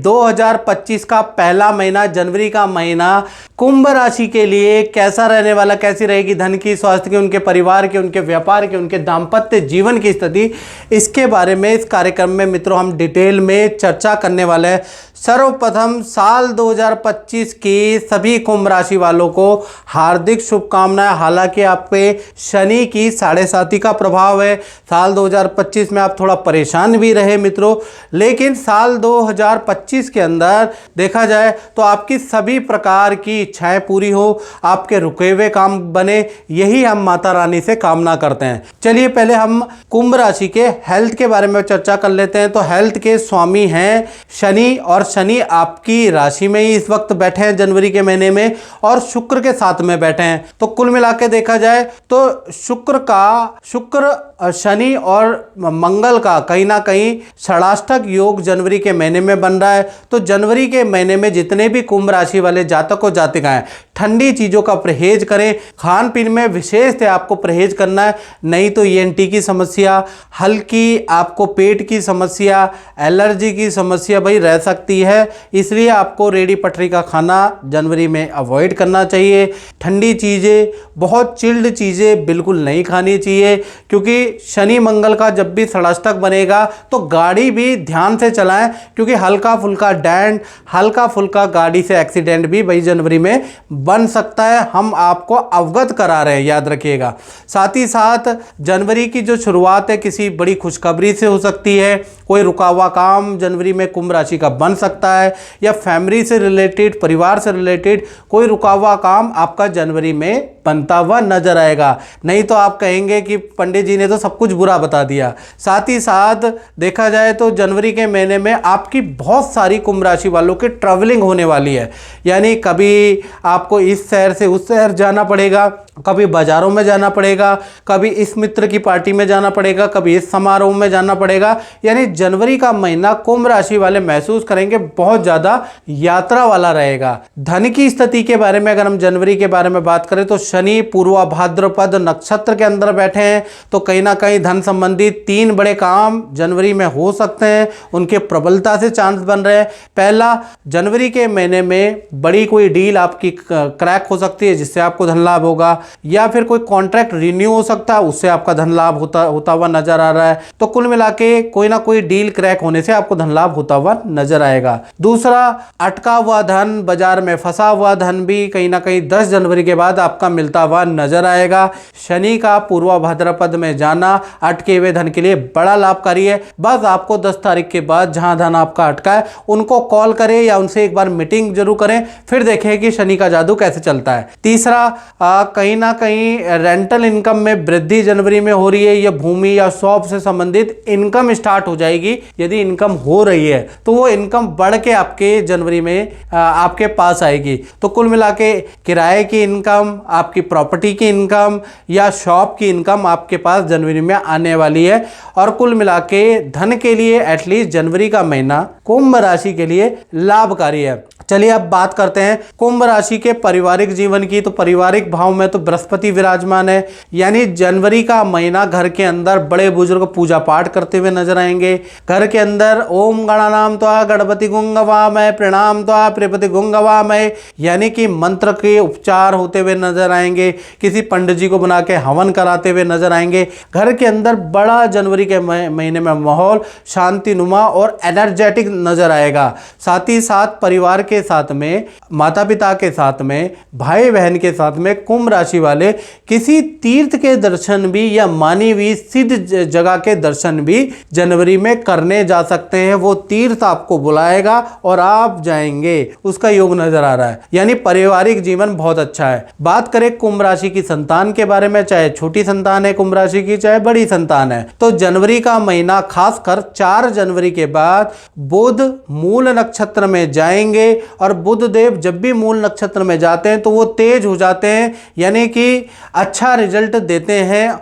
2025 का पहला महीना, जनवरी का महीना कुंभ राशि के लिए कैसा रहने वाला, कैसी रहेगी धन की, स्वास्थ्य की, उनके परिवार के, उनके व्यापार के, उनके दाम्पत्य जीवन की स्थिति, इसके बारे में इस कार्यक्रम में मित्रों हम डिटेल में चर्चा करने वाले हैं। सर्वप्रथम साल 2025 की सभी कुंभ राशि वालों को हार्दिक शुभकामनाएं। हालांकि आप पे शनि की 7.5 का प्रभाव है, साल 2025 में आप थोड़ा परेशान भी रहे मित्रों, लेकिन साल 2025 के अंदर देखा जाए तो आपकी सभी प्रकार की इच्छाएं पूरी हो, आपके रुके हुए काम बने, यही हम माता रानी से कामना करते हैं। चलिए पहले हम कुंभ राशि के हेल्थ के बारे में चर्चा कर लेते हैं। तो हेल्थ के स्वामी हैं शनि, और शनि आपकी राशि में ही इस वक्त बैठे हैं जनवरी के महीने में, और शुक्र के साथ में बैठे हैं। तो कुल मिला के देखा जाए तो शुक्र शनि और मंगल का कहीं ना कहीं षडाष्टक योग जनवरी के महीने में बन रहा है। तो जनवरी के महीने में जितने भी कुंभ राशि वाले जातक और जातिकाएं ठंडी चीज़ों का परहेज करें, खान पीन में विशेष से आपको परहेज करना है, नहीं तो ENT की समस्या, हल्की आपको पेट की समस्या, एलर्जी की समस्या भाई रह सकती है। इसलिए आपको रेडी पटरी का खाना जनवरी में अवॉइड करना चाहिए। ठंडी चीज़ें, बहुत चिल्ड चीज़ें बिल्कुल नहीं खानी चाहिए, क्योंकि शनि मंगल का जब भी षडाष्टक बनेगा तो गाड़ी भी ध्यान से चलाएं, क्योंकि हल्का फुल्का डेंट, हल्का फुल्का गाड़ी से एक्सीडेंट भी भाई जनवरी में बन सकता है। हम आपको अवगत करा रहे हैं, याद रखिएगा। साथ ही साथ जनवरी की जो शुरुआत है किसी बड़ी खुशखबरी से हो सकती है। कोई रुका हुआ काम जनवरी में कुंभ राशि का बन सकता है, या फैमिली से रिलेटेड, परिवार से रिलेटेड कोई रुका हुआ काम आपका जनवरी में बनता हुआ नजर आएगा। नहीं तो आप कहेंगे कि पंडित जी ने तो सब कुछ बुरा बता दिया। साथ ही साथ देखा जाए तो जनवरी के महीने में आपकी बहुत सारी कुंभ राशि वालों की ट्रैवलिंग होने वाली है, यानी कभी आपको इस शहर से उस शहर जाना पड़ेगा, कभी बाजारों में जाना पड़ेगा, कभी इस मित्र की पार्टी में जाना पड़ेगा, कभी इस समारोह में जाना पड़ेगा। यानी जनवरी का महीना कुंभ राशि वाले महसूस करेंगे बहुत ज़्यादा यात्रा वाला रहेगा। धन की स्थिति के बारे में अगर हम जनवरी के बारे में बात करें तो शनि पूर्वा भाद्रपद नक्षत्र के अंदर बैठे हैं, तो कहीं ना कहीं धन संबंधी 3 बड़े काम जनवरी में हो सकते हैं, उनके प्रबलता से चांस बन रहे हैं। पहला, जनवरी के महीने में बड़ी कोई डील आपकी क्रैक हो सकती है जिससे आपको धन लाभ होगा, या फिर कोई कॉन्ट्रैक्ट रिन्यू हो सकता है, उससे आपका धन लाभ होता हुआ नजर आ रहा है। तो कुल मिला के कोई ना कोई डील क्रैक होने से आपको धन लाभ होता हुआ नजर आएगा। दूसरा, अटका हुआ धन, बाजार में फंसा हुआ धन भी कहीं ना कहीं 10 जनवरी के बाद आपका मिलता हुआ नजर आएगा। शनि का पूर्वा भाद्रपद में जाना अटके हुए धन के लिए बड़ा लाभकारी है। बस आपको 10 तारीख के बाद जहां धन आपका अटका है उनको कॉल करें या उनसे एक बार मीटिंग जरूर करें, फिर देखें कि शनि का जादू कैसे चलता है। तीसरा, कहीं ना कहीं रेंटल इनकम में वृद्धि जनवरी में हो रही है, या भूमि या शॉप से संबंधित इनकम स्टार्ट हो जाएगी। यदि इनकम हो रही है तो वो इनकम बढ़ के आपके जनवरी में आपके पास आएगी। तो कुल मिला के किराए की इनकम, आपकी प्रॉपर्टी की इनकम या शॉप की इनकम आपके पास जनवरी में आने वाली है। और कुल मिला के धन के लिए एटलीस्ट जनवरी का महीना कुंभ राशि के लिए लाभकारी है। चलिए अब बात करते हैं कुंभ राशि के पारिवारिक जीवन की। तो पारिवारिक भाव में तो बृहस्पति विराजमान है, यानी जनवरी का महीना घर के अंदर बड़े बुजुर्ग पूजा पाठ करते हुए नजर आएंगे। घर के अंदर ओम गणानाम त्वा गणपति गुंगवामय प्रणाम त्वा प्रियपति गुंगवामय, यानी कि मंत्र के उपचार होते हुए नजर आएंगे। किसी पंडित जी को बना के हवन कराते हुए नजर आएंगे। घर के अंदर बड़ा जनवरी के महीने में माहौल शांतिनुमा और एनर्जेटिक नजर आएगा। साथ ही साथ परिवार के साथ में, माता पिता के साथ में, भाई बहन के साथ में कुंभ राशि वाले किसी तीर्थ के दर्शन भी या मानी हुई सिद्ध जगह के दर्शन भी जनवरी में करने जा सकते हैं। वो तीर्थ आपको बुलाएगा और आप जाएंगे, उसका योग नजर आ रहा है। यानी पारिवारिक जीवन बहुत अच्छा है। बात करें कुंभ राशि की संतान के बारे में, चाहे छोटी संतान है कुंभ राशि की, चाहे बड़ी संतान है, तो जनवरी का महीना खासकर 4 जनवरी के बाद बुध मूल नक्षत्र में जाएंगे, और बुध देव जब भी मूल नक्षत्र में जाते हैं तो वो तेज हो जाते हैं, यानी कि अच्छा रिजल्ट देते हैं।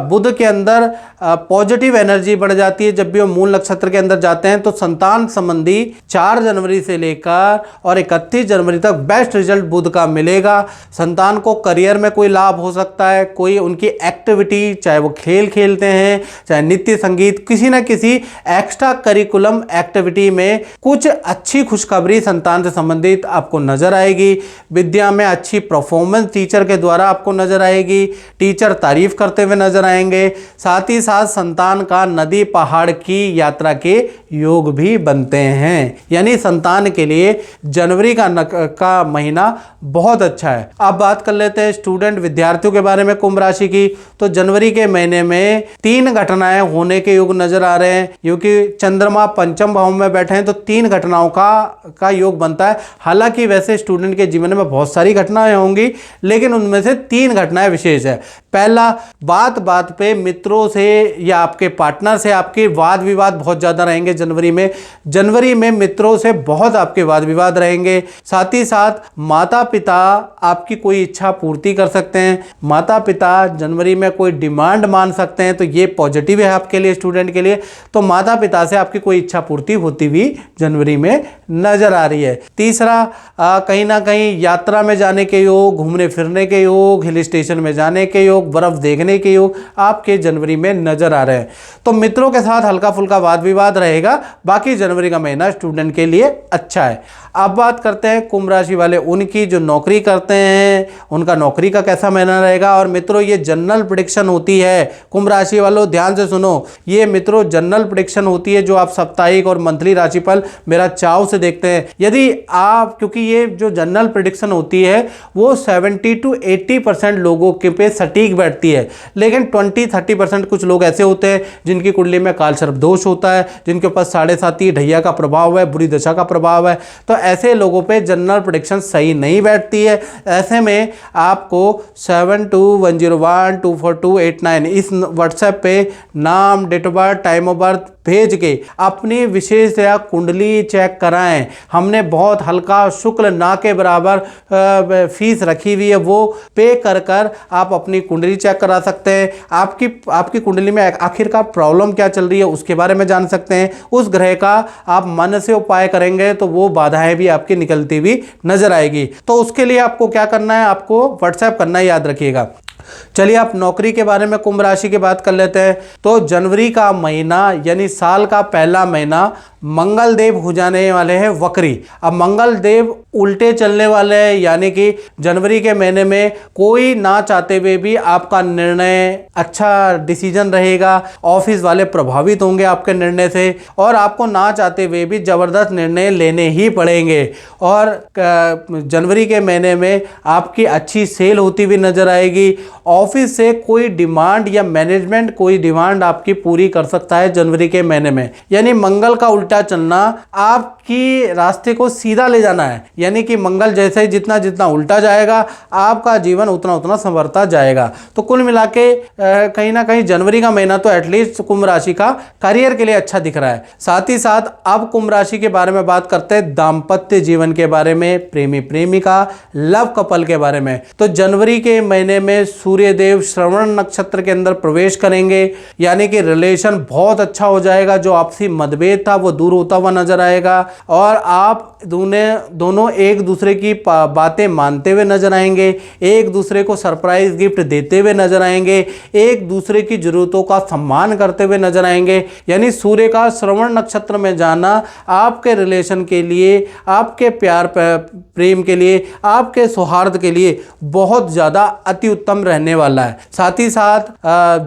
बुध के अंदर पॉजिटिव एनर्जी बढ़ जाती है जब भी वो मूल नक्षत्र के अंदर जाते हैं। तो संतान संबंधी 4 जनवरी से लेकर और 31 जनवरी तक बेस्ट रिजल्ट बुध का मिलेगा। संतान को करियर में कोई लाभ हो सकता है, कोई उनकी एक्टिविटी, चाहे वो खेल खेलते हैं, चाहे नित्य संगीत, किसी ना किसी एक्स्ट्रा करिकुलम एक्टिविटी एक्टिविटी में कुछ अच्छी खुशखबरी संतान से संबंधित आपको नजर आएगी। विद्या में अच्छी परफॉर्मेंस टीचर के द्वारा आपको नजर आएगी। टीचर तारीफ करते हुए नजर आएंगे। साथ ही साथ संतान का नदी पहाड़ की यात्रा के योग भी बनते हैं। यानी संतान के लिए जनवरी का महीना बहुत अच्छा है। अब बात कर लेते हैं स्टूडेंट विद्यार्थियों के बारे में कुंभ राशि की। तो जनवरी के महीने में 3 घटनाएं होने के योग नजर आ रहे हैं, क्योंकि चंद्रमा पंचम भाव में बैठे हैं तो 3 घटनाओं का योग बनता है। हालांकि वैसे स्टूडेंट के जीवन में बहुत सारी घटनाएं होंगी, लेकिन उनमें से 3 घटनाएं विशेष है। पहला, बात बात पे मित्रों से या आपके पार्टनर से आपके वाद विवाद बहुत ज्यादा रहेंगे। जनवरी में मित्रों से बहुत आपके वाद विवाद रहेंगे। साथ ही साथ माता पिता आपकी कोई इच्छा पूर्ति कर सकते हैं। माता पिता जनवरी में कोई डिमांड मान सकते हैं, तो ये पॉजिटिव है आपके लिए, स्टूडेंट के लिए। तो माता पिता से आपकी कोई इच्छा पूर्ति होती हुई जनवरी में नजर आ रही है। तीसरा, कहीं ना कहीं यात्रा में जाने के योग, घूमने फिरने के योग, हिल स्टेशन में जाने के योग, बर्फ देखने के योग आपके जनवरी में नजर आ रहे हैं। तो मित्रों के साथ हल्का फुल्का वाद विवाद रहेगा। बाकी जनवरी का महीना स्टूडेंट के लिए अच्छा है। अब बात करते हैं कुंभ राशि वाले उनकी जो नौकरी करते हैं, उनका नौकरी का कैसा महीना रहेगा। और मित्रों, ये जनरल प्रेडिक्शन होती है। कुंभ राशि वालों ध्यान से सुनो, ये मित्रों जनरल प्रेडिक्शन होती है जो आप साप्ताहिक और मंथली राशिफल मेरा चाव से देखते हैं। यदि आप, क्योंकि ये जो जनरल प्रेडिक्शन होती है वो 70 to 80% लोगों के पे सटीक बैठती है, लेकिन 20-30% कुछ लोग ऐसे होते हैं जिनकी कुंडली में काल सर्प दोष होता है, जिनके ऊपर 7.5 ढैया का प्रभाव है, बुरी दशा का प्रभाव है। तो ऐसे लोगों पे जनरल प्रेडिक्शन सही नहीं बैठती है। ऐसे में आपको 7210124289 इस व्हाट्सएप पे नाम, date of birth, time of birth भेज के अपनी विशेष या कुंडली चेक कराएं। हमने बहुत हल्का शुक्ल ना के बराबर फीस रखी हुई है, वो पे कर कर आप अपनी कुंडली चेक करा सकते हैं। आपकी कुंडली में आखिरकार प्रॉब्लम क्या चल रही है उसके बारे में जान सकते हैं। उस ग्रह का आप मन से उपाय करेंगे तो वो बाधाएं भी आपकी निकलती हुई नजर आएगी। तो उसके लिए आपको क्या करना है, आपको व्हाट्सएप करना है, याद रखिएगा। चलिए आप नौकरी के बारे में कुंभ राशि की बात कर लेते हैं। तो जनवरी का महीना यानी साल का पहला महीना मंगल देव हो जाने वाले हैं वक्री। अब मंगल देव उल्टे चलने वाले हैं, यानी कि जनवरी के महीने में कोई ना चाहते हुए भी आपका निर्णय अच्छा डिसीजन रहेगा। ऑफिस वाले प्रभावित होंगे आपके निर्णय से, और आपको ना चाहते हुए भी जबरदस्त निर्णय लेने ही पड़ेंगे। और जनवरी के महीने में आपकी अच्छी सेल होती हुई नजर आएगी। ऑफिस से कोई डिमांड या मैनेजमेंट कोई डिमांड आपकी पूरी कर सकता है जनवरी के महीने में। यानी मंगल का उल्टा चलना आपकी रास्ते को सीधा ले जाना है, यानी कि मंगल जैसे ही जितना जितना उल्टा जाएगा आपका जीवन उतना उतना संवरता जाएगा। तो कुल मिला के कहीं ना कहीं जनवरी का महीना तो एटलीस्ट कुंभ राशि का करियर के लिए अच्छा दिख रहा है। साथ ही साथ अब कुंभ राशि के बारे में बात करते हैं दाम्पत्य जीवन के बारे में, प्रेमी प्रेमिका, लव कपल के बारे में। तो जनवरी के महीने में सूर्य देव श्रवण नक्षत्र के अंदर प्रवेश करेंगे, यानी कि रिलेशन बहुत अच्छा हो जाएगा। जो आपसी मतभेद था वो दूर होता हुआ नजर आएगा, और आप दोनों एक दूसरे की बातें मानते हुए नजर आएंगे, एक दूसरे को सरप्राइज गिफ्ट देते हुए नजर आएंगे, एक दूसरे की जरूरतों का सम्मान करते हुए नजर आएंगे। यानी सूर्य का श्रवण नक्षत्र में जाना आपके रिलेशन के लिए, आपके प्यार प्रेम के लिए, आपके सौहार्द के लिए बहुत ज्यादा अति उत्तम रहने वाला है। साथ ही साथ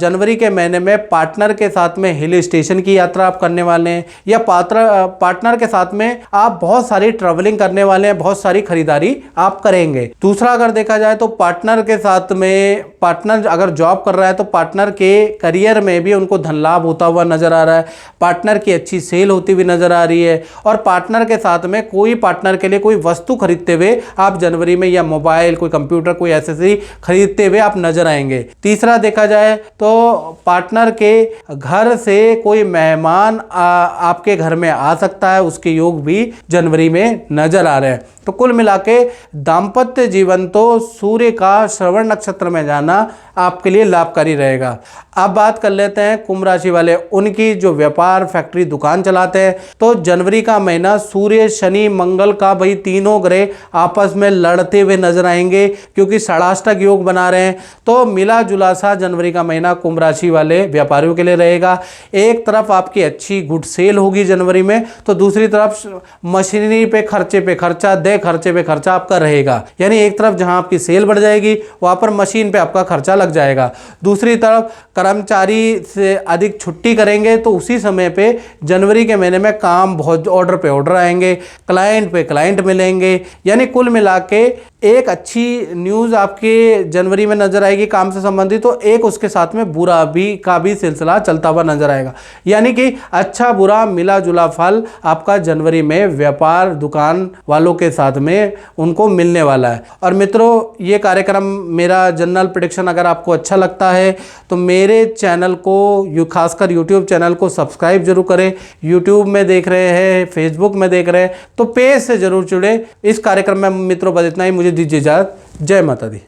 जनवरी के महीने में पार्टनर के साथ में हिल स्टेशन की यात्रा आप करने वाले हैं, या पार्टनर के साथ में आप बहुत सारी ट्रैवलिंग करने वाले हैं, बहुत सारी खरीदारी आप करेंगे। दूसरा अगर देखा जाए तो पार्टनर के साथ में, पार्टनर अगर जॉब कर रहा है तो पार्टनर के करियर में भी उनको धन लाभ होता हुआ नजर आ रहा है। पार्टनर की अच्छी सेल होती हुई नजर आ रही है, और पार्टनर के साथ में कोई पार्टनर के लिए कोई वस्तु खरीदते हुए आप जनवरी में, या मोबाइल, कोई कंप्यूटर, कोई एक्सेसरी खरीदते हुए आप नजर आएंगे। तीसरा देखा जाए तो पार्टनर के घर से कोई मेहमान आपके घर में आ सकता है, उसके योग भी जनवरी में नजर आ रहे हैं। तो कुल मिला के दाम्पत्य जीवन तो सूर्य का श्रवण नक्षत्र में जाना आपके लिए लाभकारी रहेगा। अब बात कर लेते हैं कुंभ राशि वाले उनकी जो व्यापार, फैक्ट्री, दुकान चलाते हैं। तो जनवरी का महीना सूर्य, शनि, मंगल का भाई तीनों ग्रह आपस में लड़ते हुए नजर आएंगे, क्योंकि षडाष्टक योग बना रहे हैं। तो मिला जुला सा जनवरी का महीना कुंभ राशि वाले व्यापारियों के लिए रहेगा। एक तरफ आपकी अच्छी गुड सेल होगी जनवरी जनवरी में, तो दूसरी तरफ मशीनरी पे खर्चा दे खर्चे पे खर्चा आपका रहेगा। यानी एक तरफ जहां आपकी सेल बढ़ जाएगी वहां पर मशीन पे आपका खर्चा लग जाएगा, दूसरी तरफ कर्मचारी से अधिक छुट्टी करेंगे तो उसी समय पे जनवरी के महीने में काम बहुत ऑर्डर पे ऑर्डर आएंगे, क्लाइंट पे क्लाइंट मिलेंगे। यानी कुल मिला के एक अच्छी न्यूज़ आपके जनवरी में नजर आएगी काम से संबंधित, तो एक उसके साथ में बुरा का भी सिलसिला चलता हुआ नजर आएगा। यानी कि अच्छा बुरा मिला जुला फल आपका जनवरी में व्यापार दुकान वालों के साथ में उनको मिलने वाला है। और मित्रों, ये कार्यक्रम मेरा जनरल प्रेडिक्शन अगर आपको अच्छा लगता है तो मेरे चैनल को, खासकर यूट्यूब चैनल को सब्सक्राइब जरूर करें। यूट्यूब में देख रहे हैं, फेसबुक में देख रहे हैं तो पेज से जरूर जुड़े। इस कार्यक्रम में मित्रों बस इतना ही, मुझे दीजिए इजाजत। जय माता दी।